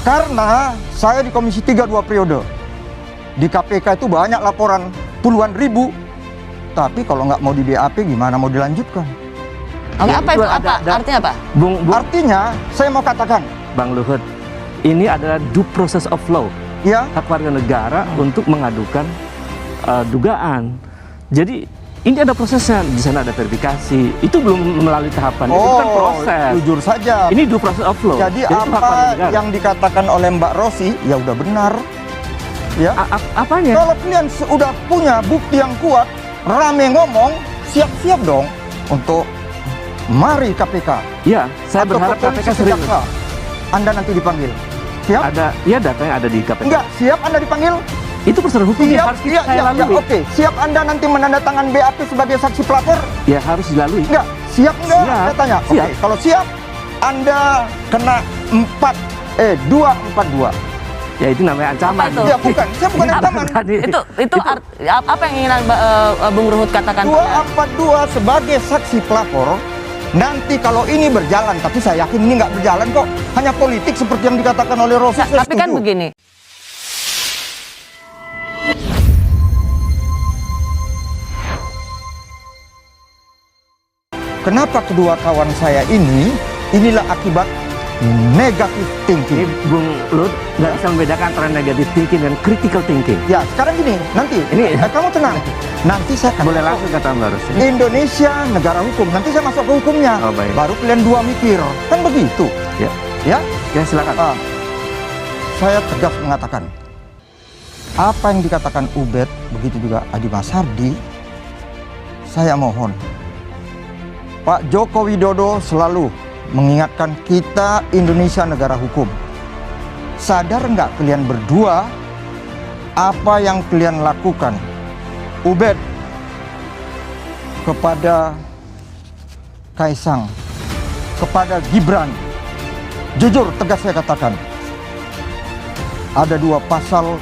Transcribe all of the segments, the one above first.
Karena saya di Komisi 3 2 periode. Di KPK itu banyak laporan puluhan ribu. Tapi kalau nggak mau di BAP gimana mau dilanjutkan? Oke, apa itu? Artinya apa? Artinya saya mau katakan, Bang Luhut, ini adalah due process of law. ya, Hak warga negara untuk mengadukan dugaan. Jadi ini ada prosesnya, di sana ada verifikasi. Itu belum melalui tahapan, itu kan proses. Jujur saja. Ini due process of law. Jadi itu hak warga apa negara. yang dikatakan oleh Mbak Rosi, ya udah benar. Ya. Apanya? Kalau kalian sudah punya bukti yang kuat, rame ngomong, siap-siap dong untuk mari KPK. Ya, saya Atau berharap polisi KPK serius. kejaksa. Anda nanti dipanggil. Siap? Ada, ya datanya ada di KPK. Enggak, siap Anda dipanggil? Itu prosedur hukum yang harus saya lalui. Oke. Siap Anda nanti menandatangan BAP sebagai saksi pelapor? Ya harus dilalui. Enggak, siap enggak? Siap. Saya tanya. Oke, Siap. kalau siap, Anda kena 242. Ya itu namanya ancaman. Apa itu? Ya bukan, saya bukan ancaman. Itu apa yang ingin Bung Ruhut katakan? 242 sebagai saksi pelapor. Nanti kalau ini berjalan, tapi saya yakin ini nggak berjalan kok. Hanya politik seperti yang dikatakan oleh Rosi. saya Tapi kan setuju. begini. Kenapa kedua kawan saya ini, inilah akibat negatif Ini thinking. Bung Luhut nggak bisa membedakan antara negative thinking dan critical thinking. Ya, sekarang gini, nanti kamu tenang. Nanti saya akan Boleh langsung kata Mbak Rosi. Indonesia negara hukum. Nanti saya masuk ke hukumnya. Oh, baik. Baru kalian dua mikir. Kan begitu. Ya, Ya? ya silakan. Saya tegas mengatakan, apa yang dikatakan Ubed, begitu juga Adi Masardi, saya mohon, Pak Joko Widodo selalu mengingatkan kita Indonesia negara hukum. Sadar nggak kalian berdua apa yang kalian lakukan? Ubed kepada Kaisang, kepada Gibran, jujur tegas saya katakan, ada dua pasal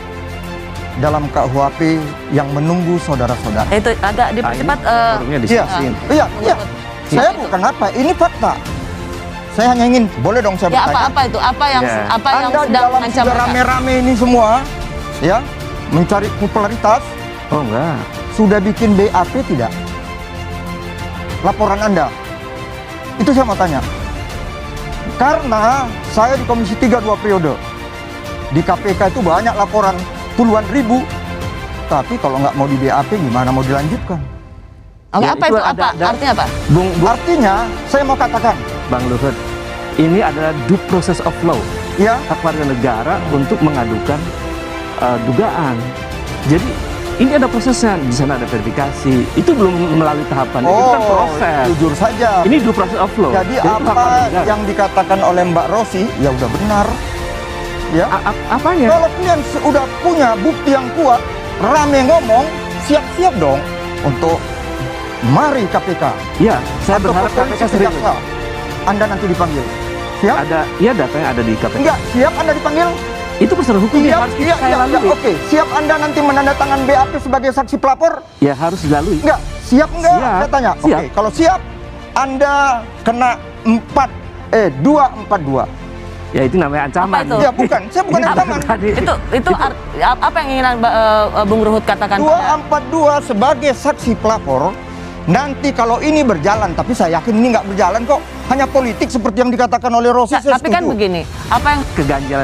dalam KUHP yang menunggu saudara-saudara. Itu agak dipercepat. Forumnya diskusiin. Iya. Saya bukan apa, ini fakta. Saya hanya ingin, boleh dong saya Ya bertanya? apa itu? Apa yang Ya. apa yang Anda di sedang dalam mengancam sudah mereka? rame-rame ini semua, ya, mencari popularitas, Oh enggak. sudah bikin BAP tidak? Laporan Anda. Itu saya mau tanya. Karena saya di Komisi 3 2 periode. Di KPK itu banyak laporan puluhan ribu. Tapi kalau nggak mau di BAP gimana mau dilanjutkan? Oke, Ya, apa itu itu? ada- Artinya apa? Artinya saya mau katakan, Bang Luhut, ini adalah due process of law. ya, Hak warga negara untuk mengadukan dugaan. Jadi ini ada prosesnya, di sana ada verifikasi. Itu belum melalui tahapan, itu kan proses. jujur saja. Ini due process of law. Jadi itu hak warga apa negara. yang dikatakan oleh Mbak Rosi, ya udah benar. Ya. Apanya? Kalau kalian sudah punya bukti yang kuat, rame ngomong, siap-siap dong untuk mari KPK. Ya, saya Atau berharap polisi KPK serius. kejaksa. Anda nanti dipanggil. Siap? Ada, ya datanya ada di KPK. Enggak, siap Anda dipanggil? Itu prosedur hukum yang harus saya lalui. Oke. Siap Anda nanti menandatangan BAP sebagai saksi pelapor? Ya harus dilalui. Enggak, siap enggak? Siap. Saya tanya. Siap. Oke, kalau siap, Anda kena 242. Ya itu namanya ancaman. Apa itu? Ya bukan, saya bukan ancaman. Itu apa yang ingin Bung Ruhut katakan? 242 sebagai saksi pelapor. Nanti kalau ini berjalan, tapi saya yakin ini nggak berjalan kok. Hanya politik seperti yang dikatakan oleh Rosi. Nah, saya tapi kan setuju. begini, apa yang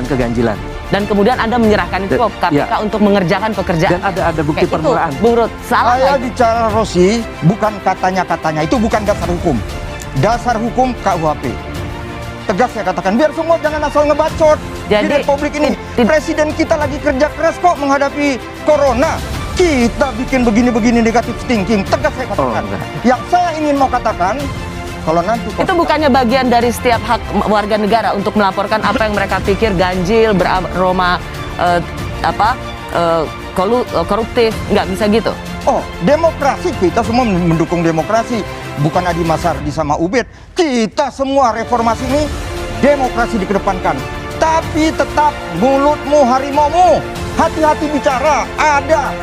Keganjilan. dan kemudian Anda menyerahkan itu ke KPK Ya. untuk mengerjakan pekerjaan. Dan ada bukti Oke, permulaan. Itu, Bung Ruhut, salah Saya nggak itu? bicara Rosi, bukan katanya-katanya. Itu bukan dasar hukum. Dasar hukum KUHP. Tegas saya katakan, biar semua jangan asal ngebacot. Jadi, di Republik ini, presiden kita lagi kerja keras kok menghadapi corona. Kita bikin begini-begini negatif thinking. Tegas saya katakan. enggak. Yang saya ingin mau katakan, kalau nanti Itu bukannya bagian dari setiap hak warga negara untuk melaporkan apa yang mereka pikir ganjil, beraroma koruptif, nggak bisa gitu? Oh, demokrasi, kita semua mendukung demokrasi. Bukan Adi Masardi sama Ubed. Kita semua reformasi ini demokrasi dikedepankan. Tapi tetap mulutmu harimaumu. Hati-hati bicara, ada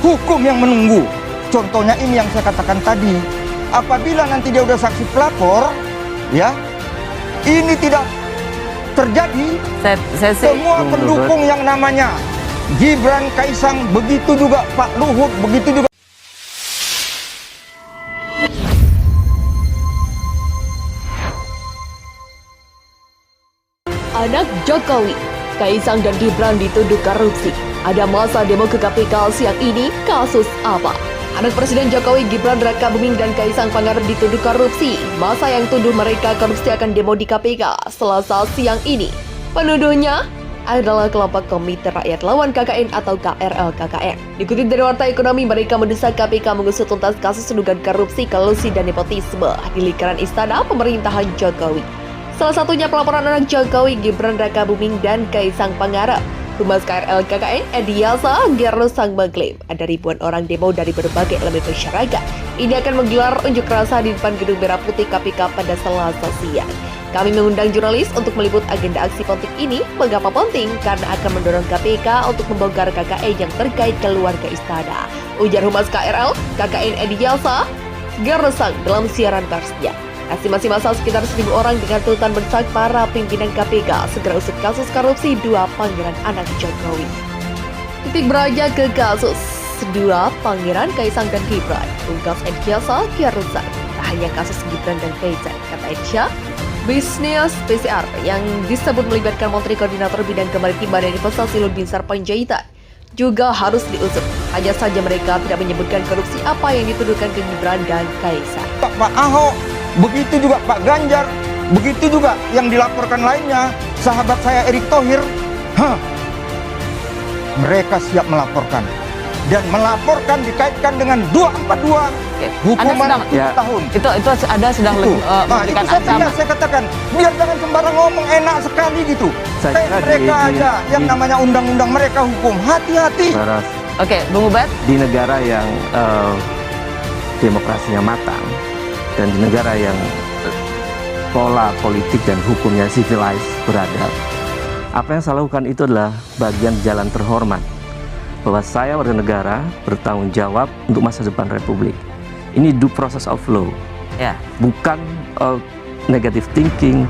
hukum yang menunggu. Contohnya ini yang saya katakan tadi. Apabila nanti dia udah saksi pelapor, ya, ini tidak terjadi, Saya sih semua Bung pendukung yang namanya Gibran, Kaisang, begitu juga Pak Luhut, begitu juga Anak Jokowi, Kaisang dan Gibran dituduh korupsi. Ada masa demo ke KPK siang ini, kasus apa? Anak Presiden Jokowi, Gibran Raka Buming dan Kaisang Pangarep dituduh korupsi. Masa yang tuduh mereka korupsi akan demo di KPK Selasa siang ini. Penuduhnya adalah kelompok Komite Rakyat Lawan KKN atau KRL KKN. Dikutip dari Warta Ekonomi, mereka mendesak KPK mengusut tuntas kasus dugaan korupsi, kolusi, dan nepotisme di lingkaran istana pemerintahan Jokowi. Salah satunya pelaporan anak Jokowi, Gibran Raka Buming dan Kaisang Pangarep. Humas KRL KKN, Edi Yasa Gerusang mengklaim ada ribuan orang demo dari berbagai elemen masyarakat. Ini akan menggelar unjuk rasa di depan Gedung Merah Putih KPK pada Selasa siang. Kami mengundang jurnalis untuk meliput agenda aksi politik ini. Mengapa penting? Karena akan mendorong KPK untuk membongkar KKN yang terkait keluarga istana. Ujar Humas KRL KKN Edi Yasa Gerusang dalam siaran persnya. Estimasi masa sekitar 1.000 orang dengan tuntutan mendesak para pimpinan KPK segera usut kasus korupsi dua pangeran anak Jokowi. Titik beranjak ke kasus dua pangeran Kaisang dan Gibran. Ungkap Edi Yasa Gerusang. Tak hanya kasus Gibran dan Kaisang, kata Edsya, bisnis PCR yang disebut melibatkan Menteri Koordinator Bidang Kemaritiman dan Investasi Luhut Binsar Panjaitan juga harus diusut. Hanya saja mereka tidak menyebutkan korupsi apa yang dituduhkan ke Gibran dan Kaisang. Pak Ahok, begitu juga Pak Ganjar, begitu juga yang dilaporkan lainnya, sahabat saya Erick Thohir, mereka siap melaporkan. Dan melaporkan dikaitkan dengan 242 hukuman Anda 7 tahun. itu ada sedang Itu. memberikan Itu saya katakan, biar jangan sembarang ngomong, enak sekali gitu. Saya kira Mereka aja yang namanya undang-undang mereka hukum, hati-hati. Laras, Oke, Bung Ubed. di negara yang demokrasinya matang dan di negara yang pola politik dan hukumnya civilized, beradab, apa yang saya lakukan itu adalah bagian jalan terhormat bahwa saya warga negara bertanggung jawab untuk masa depan Republik. Ini due process of law, Ya. bukan negative thinking,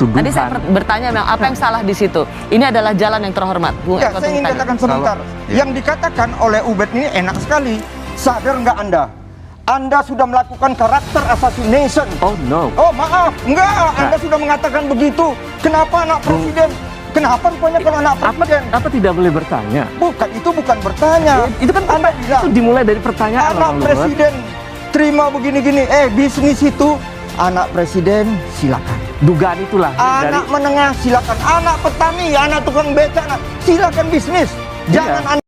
tuduhan. Tadi saya bertanya memang apa yang salah di situ. Ini adalah jalan yang terhormat, Bung Ya, Eko saya ingin tadi. katakan sebentar. Yang dikatakan oleh Ubed ini enak sekali. Sadar nggak Anda? Anda sudah melakukan karakter assassination. Oh no. Oh maaf, enggak. Anda sudah mengatakan begitu. Kenapa anak presiden? Kenapa rupanya kalau anak presiden? Apa tidak boleh bertanya? Bukan, itu bukan bertanya. Itu kan Anda bilang, itu dimulai dari pertanyaan. anak Bang Luhut. presiden terima begini-gini. Bisnis itu anak presiden silakan. Dugaan itulah Anak menengah silakan. Anak petani, anak tukang beca, silakan bisnis. Iya. Jangan